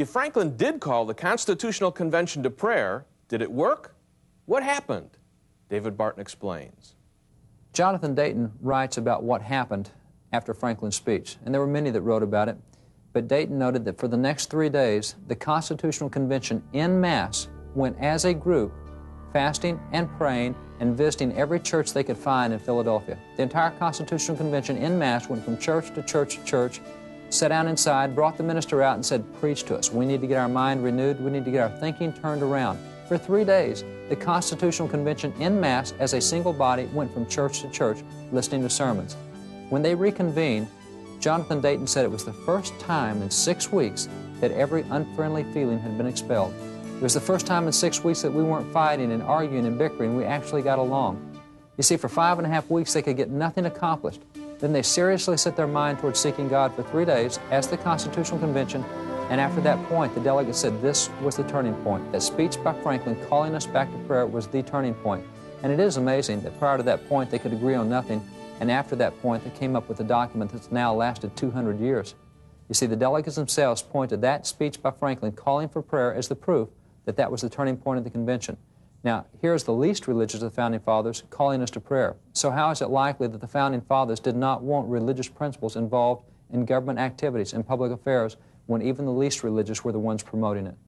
If Franklin did call the Constitutional Convention to prayer, did it work? What happened? David Barton explains. Jonathan Dayton writes about what happened after Franklin's speech, and there were many that wrote about it, but Dayton noted that for the next 3 days, the Constitutional Convention en masse went as a group, fasting and praying and visiting every church they could find in Philadelphia. The entire Constitutional Convention en masse went from church to church to church, sat down inside, brought the minister out and said, preach to us. We need to get our mind renewed. We need to get our thinking turned around. For 3 days, the Constitutional Convention en masse as a single body went from church to church listening to sermons. When they reconvened, Jonathan Dayton said it was the first time in 6 weeks that every unfriendly feeling had been expelled. It was the first time in 6 weeks that we weren't fighting and arguing and bickering. We actually got along. You see, for 5.5 weeks, they could get nothing accomplished. Then they seriously set their mind towards seeking God for 3 days as the Constitutional Convention, and after that point, the delegates said this was the turning point. That speech by Franklin calling us back to prayer was the turning point. And it is amazing that prior to that point, they could agree on nothing, and after that point, they came up with a document that's now lasted 200 years. You see, the delegates themselves pointed that speech by Franklin calling for prayer as the proof that that was the turning point of the convention. Now, here's the least religious of the Founding Fathers calling us to prayer. So how is it likely that the Founding Fathers did not want religious principles involved in government activities and public affairs when even the least religious were the ones promoting it?